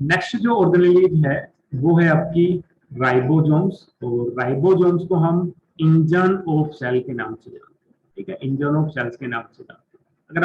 Next जो organelles है वो है आपकी राइबोसोम्स। और राइबोसोम्स को हम इंजन ऑफ सेल के नाम से जानते हैं। ठीक है, इंजन ऑफ सेल्स के नाम से जानते हैं।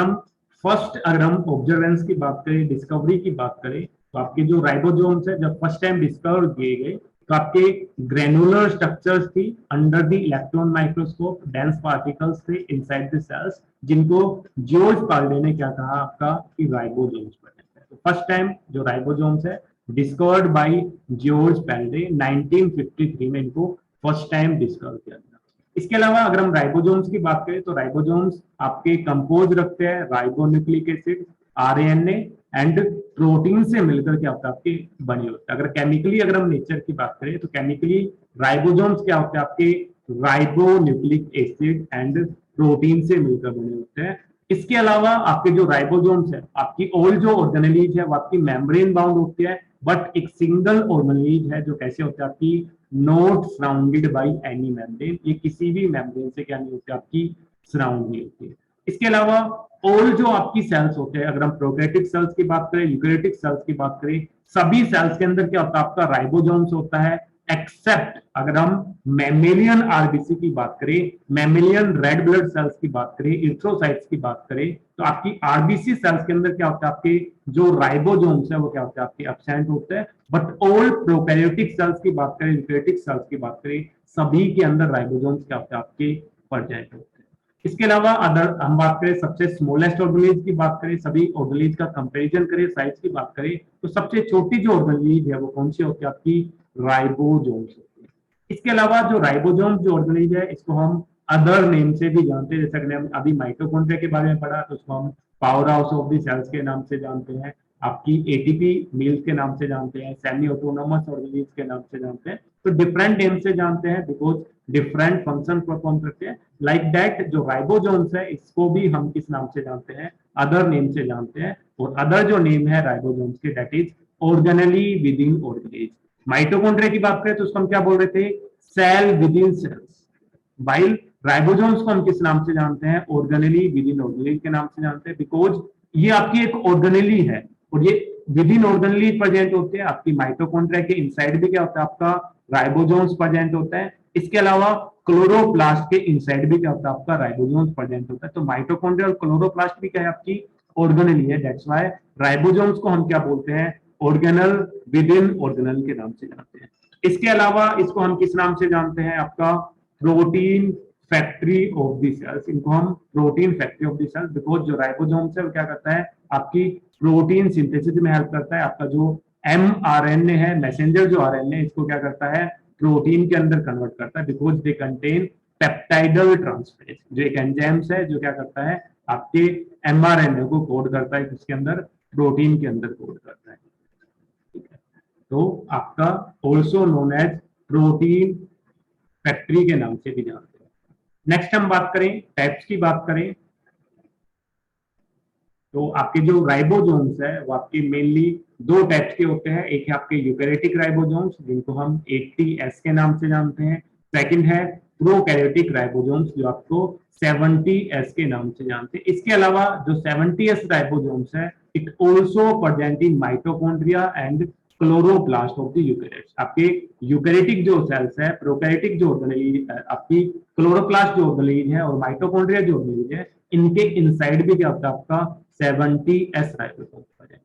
अगर हम ऑब्जर्वेंस की बात करें, डिस्कवरी की बात करें, तो आपके जो राइबोसोम्स है जब फर्स्ट टाइम डिस्कवर किए गए तो आपके ग्रेनुलर स्ट्रक्चर्स थी under the electron microscope, dense particles थे इनसाइड द सेल्स, जिनको जॉर्ज पार्ले ने क्या कहा आपका कि राइबोसोम्स बने थे। तो फर्स्ट टाइम जो राइबोसोम्स है डिस्कवर्ड बाय जॉर्ज पार्ले 1953 में इनको फर्स्ट टाइम डिस्कवर किया गया। इसके अलावा अगर हम राइबोसोम्स की बात करें तो राइबोसोम्स आपके कंपोज रखते हैं ribonucleic acid, RNA and protein से मिलकर क्या होता है आपके बने होते हैं। अगर केमिकली अगर हम नेचर की बात करें तो केमिकली राइबोसोम्स क्या होते हैं आपके राइबोन्यूक्लिक एसिड एंड प्रोटीन से मिलकर बने होते हैं। इसके अलावा आपके जो राइबोसोम्स है आपकी ऑल जो ऑर्गेनेलीज है वो आपकी मेम्ब्रेन बाउंड होती है, बट एक सिंगल ऑर्गेनेलीज है जो कैसे होते हैं आपकी not surrounded by any membrane. ये किसी भी मेम्ब्रेन से क्या नहीं होती आपकी सराउंड नहीं होती है। इसके अलावा ऑल जो आपकी सेल्स होते हैं, अगर हम प्रोकैरियोटिक सेल्स की बात करें, यूकैरियोटिक सेल्स की बात करें, सभी सेल्स के अंदर क्या होता है आपका राइबोसोम्स होता है, एक्सेप्ट अगर हम मैमेलियन आरबीसी की बात करें, मैमेलियन रेड ब्लड सेल्स की बात करें, इरिथ्रोसाइट्स की बात करें, तो आपकी आरबीसी सेल्स के अंदर क्या होता है आपके जो राइबोसोम्स है वो क्या होता है आपके एब्सेंट होते हैं। बट ऑल प्रोकैरियोटिक सेल्स की बात करें, यूकैरियोटिक सेल्स की बात करें, सभी के अंदर राइबोसोम्स क्या होता है आपके प्रेजेंट होते हैं। इसके अलावा अदर हम बात करें सबसे स्मॉलेस्ट ऑर्गेनेलीज की बात करें, सभी ऑर्गेनेलीज का कंपैरिजन करें, साइज की बात करें, तो सबसे छोटी जो ऑर्गेनेलीज है वो कौन सी होती है आपकी राइबोसोम्स होती है। इसके अलावा जो राइबोसोम्स जो ऑर्गेनेलीज है इसको हम अदर नेम से भी जानते हैं, जैसे कि हम अभी माइटोकॉन्ड्रिया के बारे में पढ़ा तो उसको हम powerhouse of the cells के नाम से जानते हैं, आपकी एटीपी मील्स के नाम से जानते हैं, सेमी ऑटोनोमस ऑर्गेनेलीज के नाम से जानते हैं। तो डिफरेंट नेम से जानते हैं बिकॉज डिफरेंट फंक्शन परफॉर्म करते हैं। लाइक दैट जो राइबोसोम्स है इसको भी हम किस नाम से जानते हैं, अदर नेम से जानते हैं। और अदर जो नेम है राइबोसोम्स के that is organelle within organelles. Mitochondria की बात करें तो उसको हम क्या बोल रहे थे, cell within cells. While ribosomes को हम किस नाम से जानते हैं, ऑर्गेनेली विद इन ऑर्गेनेज के नाम से जानते हैं, बिकॉज ये आपकी एक ऑर्गेनेली है और ये विद इन ऑर्गेनेली प्रेजेंट होते हैं। आपकी माइटोकॉन्ड्रिया के इनसाइड भी क्या होता है आपका राइबोसोम्स प्रेजेंट होता है। इसके अलावा क्लोरोप्लास्ट के इनसाइड भी क्या होता है आपका राइबोसोम्स प्रेजेंट होता है। तो माइटोकॉन्ड्रिया और क्लोरोप्लास्ट भी क्या है आपकी ऑर्गेनेली है, दैट्स व्हाई राइबोसोम्स को हम क्या बोलते हैं, ऑर्गेनल विद इन ऑर्गेनल के नाम से जानते हैं। इसके अलावा इसको हम किस नाम से जानते हैं, आपका protein factory of the cells. इनको हम protein factory of the cells, because जो राइबोसोम्स है वो क्या करता है आपकी प्रोटीन सिंथेसिस में हेल्प करता है। आपका जो mRNA है, मैसेंजर जो आरएनए, इसको क्या करता है प्रोटीन के अंदर कन्वर्ट करता है, because they contain peptidyl transferase, जो एक एंजाइम्स है जो क्या करता है आपके mRNA को कोड करता है, किसके अंदर, प्रोटीन के अंदर कोड करता है। ठीक है, तो आपका also known as protein factory के नाम से भी जानते हैं। नेक्स्ट हम बात करें टाइप्स की बात करें तो आपके जो राइबोसोम्स है वो आपके मेनली दो टाइप्स के होते हैं। एक है आपके यूकैरियोटिक राइबोसोम्स जिनको हम 80S के नाम से जानते हैं। सेकंड है प्रोकैरियोटिक राइबोसोम्स जो आपको 70S के नाम से जानते हैं। इसके अलावा जो 70S राइबोसोम्स है it also present in mitochondria and chloroplast of the eukaryotes. आपके यूकैरियोटिक जो सेल्स है, प्रोकैरियोटिक जो ऑर्गेनेल आपकी क्लोरोप्लास्ट जो ऑर्गेनेल है और माइटोकॉन्ड्रिया जो ऑर्गेनेल है, इनके इनसाइड भी क्या होता है आपका 70S राइबोसोम्स प्रेजेंट।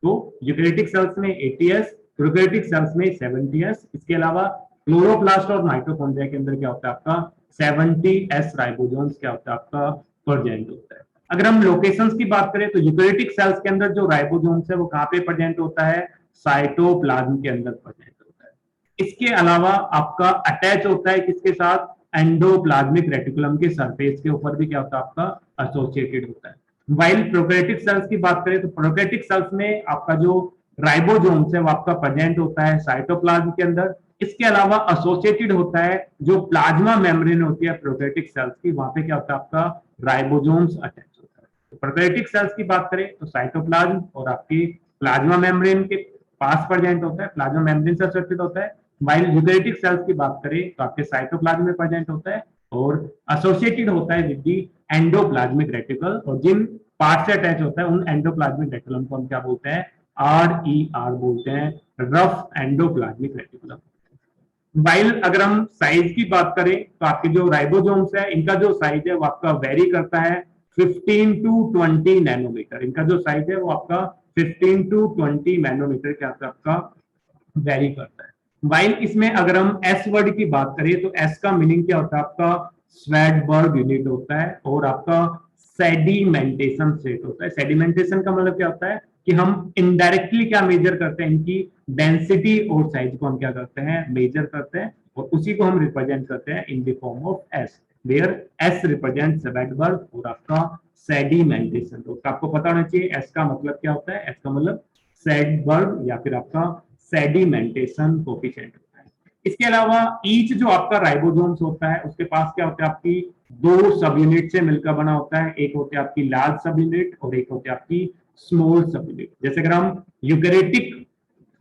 तो यूकैरियोटिक सेल्स में 80S, प्रोकैरियोटिक सेल्स में 70S। इसके अलावा क्लोरोप्लास्ट और माइटोकॉन्ड्रिया के अंदर क्या होता है आपका 70S राइबोसोम्स क्या होता है आपका प्रेजेंट होता है। अगर हम लोकेशंस की बात करें तो यूकैरियोटिक सेल्स के अंदर जो राइबोसोम्स है वो कहां पे प्रेजेंट होता है, साइटोप्लाज्म के अंदर प्रेजेंट होता है। इसके अलावा आपका अटैच होता है किसके साथ, एंडोप्लाज्मिक रेटिकुलम के सरफेस के ऊपर भी क्या होता है आपका एसोसिएटेड होता है। वाइल प्रोकैरियोटिक सेल्स की बात करें तो प्रोकैरियोटिक सेल्स में आपका जो राइबोसोम्स है वो आपका प्रेजेंट होता है साइटोप्लाज्म के अंदर। इसके अलावा एसोसिएटेड होता है जो प्लाज्मा मेम्ब्रेन होती है प्रोकैरियोटिक सेल्स की, वहां पे क्या होता है आपका राइबोसोम्स अटैच होता है। तो प्रोकैरियोटिक सेल्स की बात करें तो साइटोप्लाज्म और आपकी प्लाज्मा मेम्ब्रेन के पास प्रेजेंट होता है, प्लाज्मा मेम्ब्रेन से एसोसिएटेड होता है। वाइल यूकैरियोटिक सेल्स की बात करें तो आपके साइटोप्लाज्म में प्रेजेंट होता है और एसोसिएटेड होता है विद दी एंडोप्लाज्मिक रेटिकल, और जिन पार्ट से अटैच होता है उन एंडोप्लाज्मिक रेटिकुलम को हम क्या बोलते हैं, RER बोलते हैं, रफ एंडोप्लाज्मिक रेटिकुलम। वाइल अगर हम साइज की बात करें तो आपके जो राइबोसोम्स है इनका जो साइज है वो आपका वेरी करता है 15 टू 20 नैनोमीटर। इनका जो साइज है वो आपका 15 टू 20 नैनोमीटर के आसपास आपका वेरी करता है। वाइल इसमें अगर हम एस वर्ड की बात करें तो एस का मीनिंग क्या होता है, आपका स्वेडबर्ग यूनिट होता है और आपका सेडिमेंटेशन स्टेट होता है। सेडिमेंटेशन का मतलब क्या होता है कि हम इनडायरेक्टली क्या मेजर करते हैं, इनकी डेंसिटी और साइज को हम क्या करते हैं, मेजर करते हैं और उसी को हम रिप्रेजेंट करते हैं in the form of S, where S represent Svedberg और आपका सेडिमेंटेशन। तो आपको पता होना चाहिए एस का मतलब क्या होता है। एस का मतलब सेडबर्ग या फिर आपका सेडिमेंटेशन कोफिशिएंट होता है। इसके अलावा ईच जो आपका राइबोसोम्स होता है उसके पास क्या होता है, आपकी दो सब यूनिट से मिलकर बना होता है। एक होते हैं आपकी लार्ज सब यूनिट और एक होते हैं आपकी स्मॉल सब यूनिट। जैसे अगर हम यूकैरियोटिक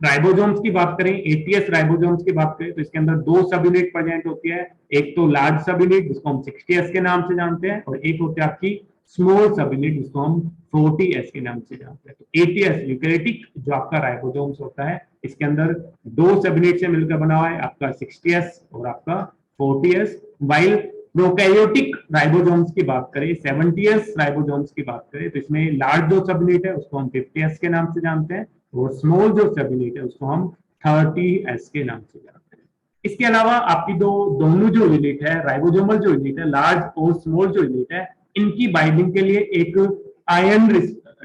राइबोसोम्स की बात करें, एटीएस राइबोसोम्स की बात करें तो इसके अंदर दो सब यूनिट प्रेजेंट होती है। एक तो लार्ज सब यूनिट जिसको हम 60s के नाम से जानते हैं और एक होते हैं आपकी स्मॉल सब यूनिट जिसको हम 40s के नाम से जानते हैं। तो एटीएस यूकैरियोटिक जो आपका राइबोसोम्स होता है इसके अंदर दो सब यूनिट से मिलकर बना हुआ है, आपका 60s और आपका 40s। वाइल प्रोकैरियोटिक राइबोसोम्स की बात करें, 70s राइबोसोम्स की बात करें तो इसमें लार्ज जो सब यूनिट है उसको हम 50s के नाम से जानते हैं और स्मॉल जो सब यूनिट है उसको हम 30s के नाम से जानते हैं। इसके अलावा आपकी दोनों जो यूनिट है, राइबोसोमल जो यूनिट है, लार्ज और स्मॉल जो यूनिट है, इनकी बाइंडिंग के लिए एक आयन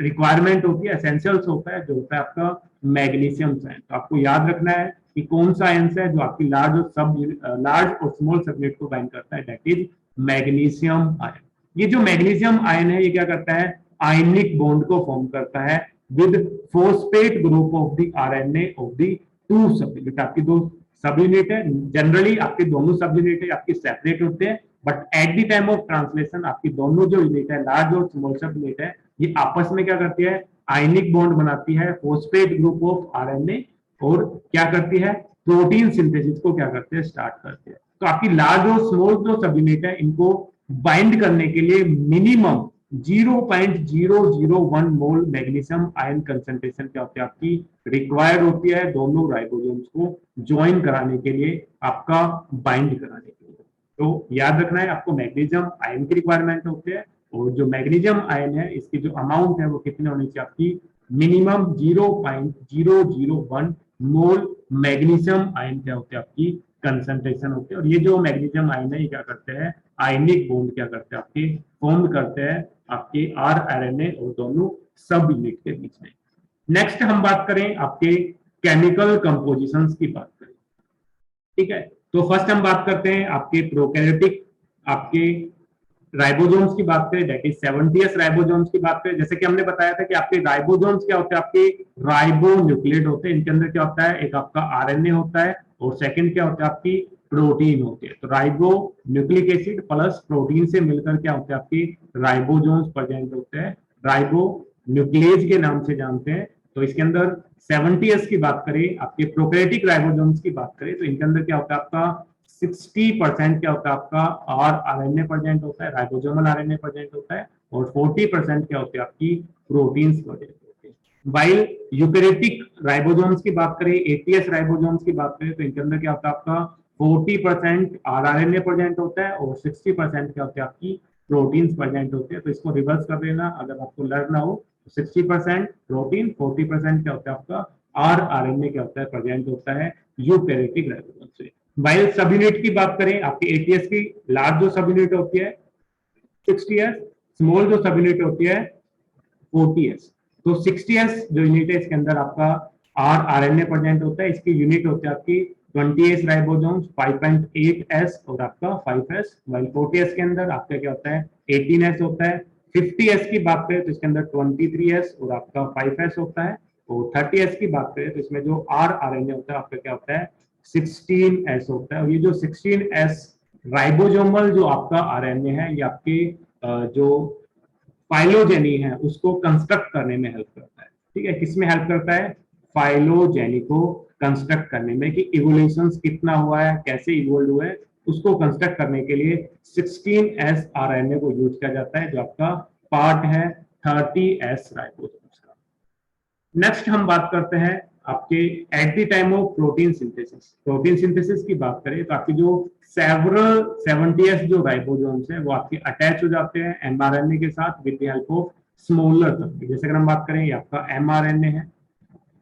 रिक्वायरमेंट होती है, एसेंशियल्स होता है जो होता है आपका मैग्नीशियम आयन। तो आपको याद रखना है कि कौन सा आयन है जो आपकी लार्ज और स्मॉल सब यूनिट को बाइंड करता है, दैट इज मैग्नीशियम आयन। ये जो मैग्नीशियम आयन है ये क्या करता है, आयनिक बॉन्ड को फॉर्म करता है with phosphate group of the RNA of the two सब यूनिट। आपकी दो सब यूनिट है, जनरली आपके दोनों सब यूनिट है आपकी सेपरेट होते हैं, but at the time of translation आपकी दोनों जो यूनिट है, लार्ज और स्मॉल सब यूनिट है, ये आपस में क्या करती है, आयनिक बॉन्ड बनाती है फोस्फेट ग्रुप ऑफ आरएनए और क्या करती है, प्रोटीन सिंथेसिस को क्या करते हैं, स्टार्ट करते हैं। तो आपकी लार्ज और स्मॉल जो सब यूनिट है इनको बाइंड करने के लिए मिनिमम 0.001 मोल मैग्नीशियम आयन कंसंट्रेशन क्या होती है, आपकी रिक्वायर्ड होती है दोनों राइबोसोम्स को ज्वाइन कराने के लिए, आपका बाइंड कराने के लिए। तो याद रखना है आपको मैग्नीशियम आयन की रिक्वायरमेंट होती है और जो मैग्नीशियम आयन है इसकी जो अमाउंट है वो कितनी होनी चाहिए, आपकी मिनिमम 0.001 मोल मैग्नीशियम आयन क्या होते हैं, आपकी कंसंट्रेशन होते हैं। और ये जो मैग्नीशियम आयन है ये क्या करते हैं, आयनिक बॉन्ड क्या करते हैं, आपके फॉर्म करते हैं आपके आरएनए और दोनों सब यूनिट के बीच में। नेक्स्ट हम बात करें आपके केमिकल कंपोजिशंस की बात करें, ठीक है। तो फर्स्ट हम बात करते हैं आपके प्रोकैरियोटिक आपके राइबोसोम्स की बात करें, दैट इज 70s राइबोसोम्स की बात करें। जैसे कि हमने बताया था कि आपके राइबोसोम्स क्या होते हैं, आपके राइबोन्यूक्लियेट होते हैं। इनके अंदर क्या होता है, एक आपका आरएनए होता है और सेकंड क्या होता है, आपकी प्रोटीन होती है। तो ribo nucleic acid plus protein से मिलकर क्या होते हैं, आपके राइबोसोम्स प्रेजेंट होते हैं, राइबो न्यूक्लियेज के नाम से जानते हैं। तो इसके अंदर 70s की बात करें, आपके प्रोकैरियोटिक राइबोसोम्स की बात करें तो इनके अंदर क्या होता है, आपका 60% क्या होता है, आपका आरएनए प्रेजेंट होता है, राइबोसोमल आरएनए प्रेजेंट होता है और 40% क्या होते हैं, आपकी प्रोटीन्स प्रेजेंट होते हैं। वाइल यूकैरियोटिक राइबोसोम्स की बात करें, एटीएस राइबोसोम्स की बात करें तो इनके अंदर क्या होता है, आपका 40% आरएनए प्रेजेंट होता है और 60% क्या होते हैं, आपकी प्रोटीन्स प्रेजेंट होते हैं। तो इसको रिवर्स कर देना अगर आपको लर्न हो, 60% प्रोटीन, 40% क्या होता है, आपका आरएनए क्या होता है, प्रेजेंट होता है यूकैरियोटिक राइबोसोम से। वाइल सब यूनिट की बात करें, आपकी एटीएस की लार्ज जो सब यूनिट होती है 60s, स्मॉल जो सब यूनिट होती है 40s। तो 60s जो यूनिट है इसके अंदर आपका आरएनए प्रेजेंट होता है, इसकी यूनिट होती है आपकी 20s राइबोसोम्स 5.8s और आपका 5s। वाइल 40s के अंदर आपका क्या होता है, 18s होता है। 50s की बात करें तो इसके अंदर 23s और आपका 5s होता है और 30s की बात करें तो इसमें जो आरएनए होता है आपका क्या होता है, 16s होता है। और ये जो 16s राइबोसोमल जो आपका आरएनए है ये आपके जो फाइलोजेनी है उसको कंस्ट्रक्ट करने में हेल्प करता है, ठीक है। किसमें हेल्प करता है, फाइलोजेनी को कंस्ट्रक्ट करने में, कि इवोल्यूशन कितना हुआ है, कैसे इवोल्व हुआ है, उसको कंस्ट्रक्ट करने के लिए 16s आरएनए को यूज किया जाता है जो आपका पार्ट है 30s राइबोसोम्स का। नेक्स्ट हम बात करते हैं आपके at the time of protein synthesis. Protein synthesis की बात करें तो आपकी जो सेवरल 70s जो राइबोसोम्स है वो आपके अटैच हो जाते हैं एमआरएनए के साथ with the help of smaller तक। जैसे अगर हम बात करें ये आपका एमआरएनए है,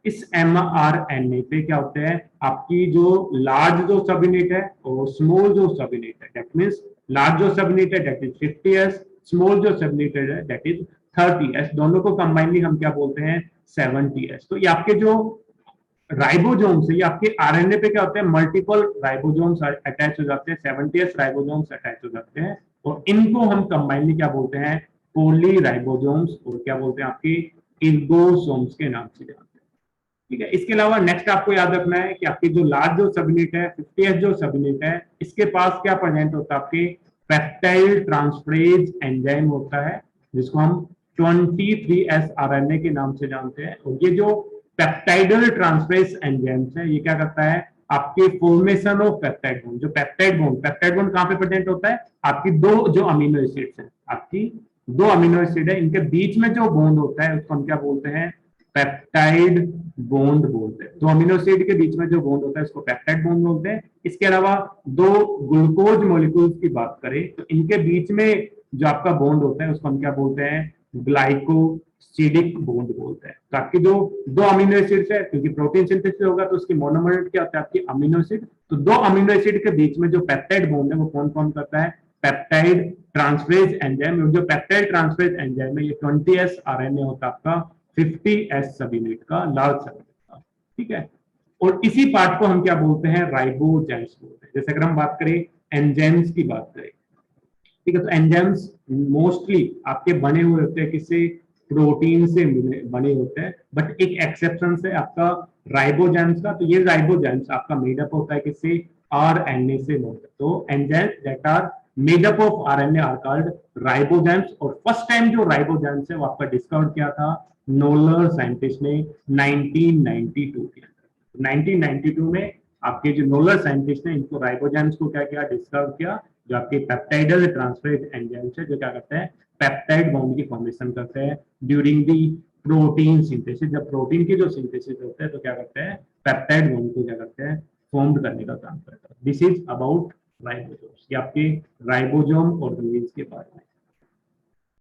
इस एमआरएनए पे क्या होता है आपकी जो लार्ज जो सब यूनिट है और स्मॉल जो सब यूनिट है, दैट मींस लार्ज जो सब यूनिट है दैट इज 50s, स्मॉल जो सब यूनिट है दैट इज 30s, दोनों को कंबाइनली हम क्या बोलते हैं 70s। तो ये आपके जो राइबोसोम्स है ये आपके आरएनए पे क्या होते हैं मल्टीपल राइबोसोम्स अटैच हो जाते हैं, 70s राइबोसोम्स अटैच हो जाते हैं और इनको हम कंबाइनली क्या बोलते हैं पॉली राइबोसोम्स और क्या बोलते हैं आपके इर्गोसोम्स के नाम से जानते हैं। ठीक है, इसके अलावा नेक्स्ट आपको याद रखना है कि आपकी जो लार्ज जो सब यूनिट है 50s जो सब यूनिट है इसके पास क्या प्रेजेंट होता है आपके पेप्टाइड ट्रांसफरेज एंजाइम होता है जिसको हम 23S आरएनए के नाम से जानते हैं। और ये जो पेप्टाइडल ट्रांसफरेज एंजाइम्स है ये क्या करता है आपके फॉर्मेशन ऑफ पेप्टाइड बॉन्ड। जो पेप्टाइड बॉन्ड कहां पे प्रेजेंट होता है आपकी दो जो अमीनो एसिड्स हैं, आपकी दो अमीनो एसिड है इनके बीच में जो बॉन्ड होता है उसको हम क्या बोलते हैं पेप्टाइड बॉन्ड बोलते हैं। दो अमीनो एसिड के बीच में जो बॉन्ड होता है इसको पेप्टाइड बॉन्ड बोलते हैं। इसके अलावा दो ग्लूकोज मॉलिक्यूल्स की बात करें तो इनके बीच में जो आपका बॉन्ड होता है उसको हम क्या बोलते हैं ग्लाइकोसिडिक बॉन्ड बोलते हैं। तो आपकी जो दो अमीनो एसिड है क्योंकि प्रोटीन सिंथेसिस होगा तो उसकी मोनोमर क्या होता है आपकी अमीनो एसिड, तो दो अमीनो एसिड के बीच में जो पेप्टाइड बॉन्ड है वो कौन फॉर्म करता है पेप्टाइड ट्रांसफरेज एंजाइम। जो पेप्टाइड ट्रांसफरेज एंजाइम है ये 20S आरएनए होता है आपका 50S सब यूनिट का लार्ज सब यूनिट का। ठीक है, और इसी पार्ट को हम क्या बोलते हैं राइबोजाइम्स बोलते हैं। जैसे अगर हम बात करें एंजाइम्स की बात करें, ठीक है, तो एंजाइम्स मोस्टली आपके बने हुए होते हैं किससे प्रोटीन से बने होते हैं, बट एक एक्सेप्शन से आपका राइबोजाइम्स का। तो ये राइबोजाइम्स आपका मेडअप होता है किससे आरएनए से होता है। तो enzymes that are made up of RNA are called ribozymes. और फर्स्ट टाइम जो राइबोजाइम्स है वो आपका डिस्कवर किया था नोलर साइंटिस्ट ने 1992 के अंदर। 1992 में आपके जो नोलर साइंटिस्ट ने इनको राइबोजाइम्स को क्या किया डिस्कवर किया, जो आपके पेप्टाइडल ट्रांसफरेज एंजाइम्स है जो क्या करते हैं पेप्टाइड बॉन्ड की फॉर्मेशन करते हैं ड्यूरिंग दी प्रोटीन सिंथेसिस। जब प्रोटीन की जो सिंथेसिस होता है तो क्या करते हैं पेप्टाइड बॉन्ड को क्या करते हैं फॉर्म करने का काम करता है। दिस इज अबाउट राइबोसोम्स, ये आपके राइबोसोम ऑर्गेनेल्स के बारे में।